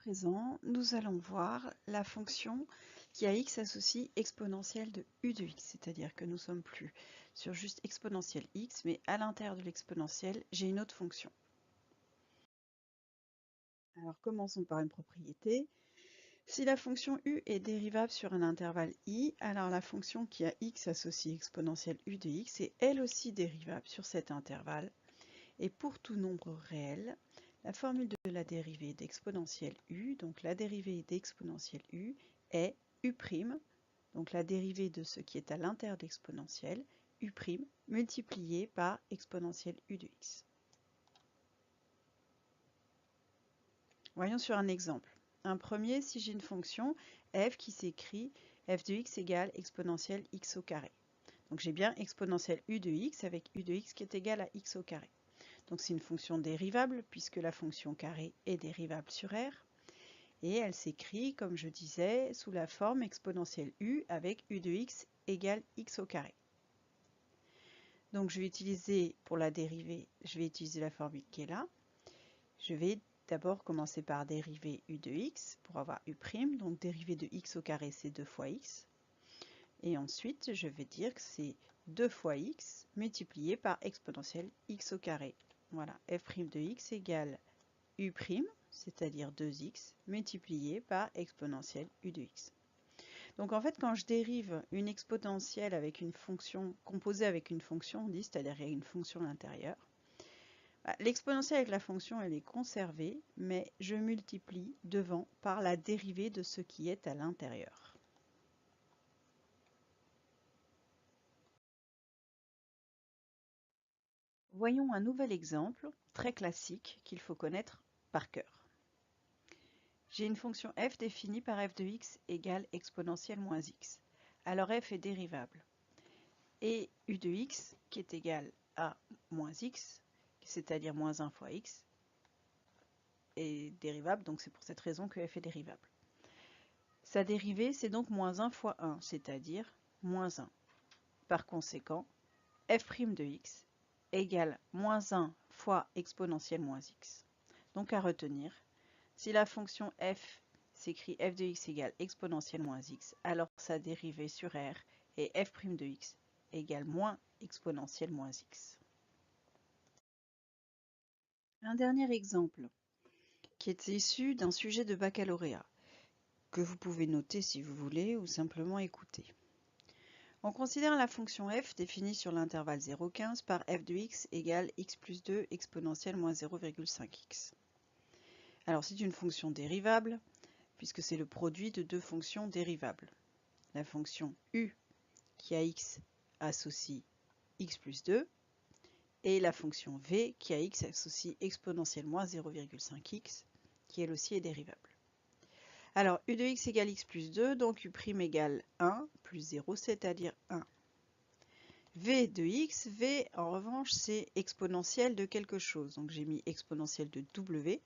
présent, nous allons voir la fonction qui à x associe exponentielle de u de x, c'est-à-dire que nous ne sommes plus sur juste exponentielle x, mais à l'intérieur de l'exponentielle, j'ai une autre fonction. Alors commençons par une propriété. Si la fonction u est dérivable sur un intervalle i, alors la fonction qui à x associe exponentielle u de x est elle aussi dérivable sur cet intervalle. Et pour tout nombre réel, la formule de la dérivée d'exponentielle u, donc la dérivée d'exponentielle u, est u', donc la dérivée de ce qui est à l'intérieur de l'exponentielle, u' multiplié par exponentielle u de x. Voyons sur un exemple. Un premier, si j'ai une fonction f qui s'écrit f de x égale exponentielle x au carré. Donc j'ai bien exponentielle u de x avec u de x qui est égal à x au carré. Donc c'est une fonction dérivable puisque la fonction carré est dérivable sur R. Et elle s'écrit, comme je disais, sous la forme exponentielle u avec u de x égale x au carré. Donc je vais utiliser, pour la dérivée, je vais utiliser la formule qui est là. Je vais d'abord commencer par dériver u de x pour avoir u'. Donc dérivée de x au carré, c'est 2 fois x. Et ensuite, je vais dire que c'est 2 fois x multiplié par exponentielle x au carré. Voilà, f' de x égale u', c'est-à-dire 2x, multiplié par exponentielle u de x. Donc en fait, quand je dérive une exponentielle avec une fonction composée avec une fonction, on dit, c'est-à-dire il y a une fonction à l'intérieur, l'exponentielle avec la fonction, elle est conservée, mais je multiplie devant par la dérivée de ce qui est à l'intérieur. Voyons un nouvel exemple, très classique, qu'il faut connaître par cœur. J'ai une fonction f définie par f de x égale exponentielle moins x. Alors f est dérivable. Et u de x, qui est égal à moins x, c'est-à-dire moins 1 fois x, est dérivable, donc c'est pour cette raison que f est dérivable. Sa dérivée, c'est donc moins 1 fois 1, c'est-à-dire moins 1. Par conséquent, f' de x égale moins 1 fois exponentielle moins x. Donc à retenir, si la fonction f s'écrit f de x égale exponentielle moins x, alors sa dérivée sur R est f' de x égale moins exponentielle moins x. Un dernier exemple qui est issu d'un sujet de baccalauréat, que vous pouvez noter si vous voulez ou simplement écouter. On considère la fonction f définie sur l'intervalle 0,15 par f de x égale x plus 2 exponentielle moins 0,5x. Alors c'est une fonction dérivable, puisque c'est le produit de deux fonctions dérivables. La fonction u qui à x associe x plus 2 et la fonction v qui à x associe exponentielle moins 0,5x qui elle aussi est dérivable. Alors u de x égale x plus 2, donc u' égale 1 plus 0, c'est-à-dire 1. V de x, v en revanche c'est exponentielle de quelque chose, donc j'ai mis exponentielle de w,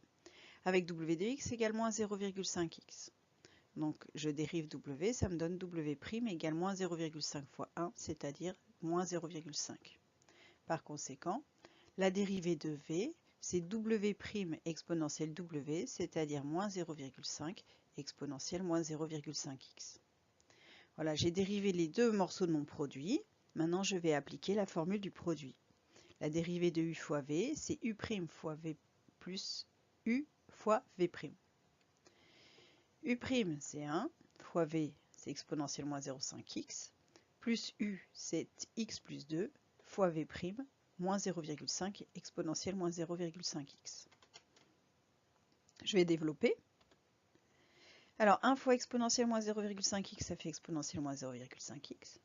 avec w de x égale moins 0,5x. Donc je dérive w, ça me donne w' égale moins 0,5 fois 1, c'est-à-dire moins 0,5. Par conséquent, la dérivée de v, c'est w' exponentielle w, c'est-à-dire moins 0,5 exponentielle moins 0,5x. Voilà, j'ai dérivé les deux morceaux de mon produit. Maintenant, je vais appliquer la formule du produit. La dérivée de u fois v, c'est u' fois v plus u fois v'. U', c'est 1, fois v, c'est exponentielle moins 0,5x, plus u, c'est x plus 2, fois v', moins 0,5 exponentielle moins 0,5x. Je vais développer. Alors 1 fois exponentielle moins 0,5x, ça fait exponentielle moins 0,5x.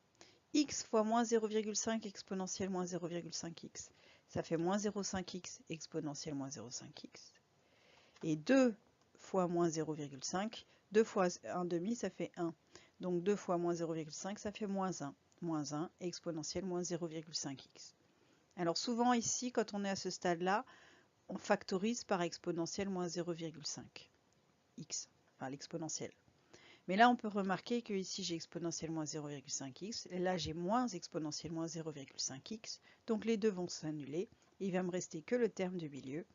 X fois moins 0,5 exponentielle moins 0,5x, ça fait moins 0,5x exponentielle moins 0,5x. Et 2 fois moins 0,5, 2 fois 1,5, ça fait 1. Donc 2 fois moins 0,5, ça fait moins 1. Moins 1 exponentielle moins 0,5x. Alors souvent ici, quand on est à ce stade-là, on factorise par exponentielle moins 0,5 x, enfin l'exponentielle. Mais là, on peut remarquer que ici j'ai exponentielle moins 0,5x, et là j'ai moins exponentielle moins 0,5x, donc les deux vont s'annuler, il va me rester que le terme du milieu,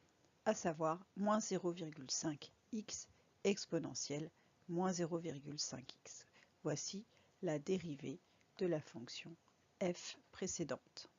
à savoir moins 0,5x exponentielle moins 0,5x. Voici la dérivée de la fonction f précédente.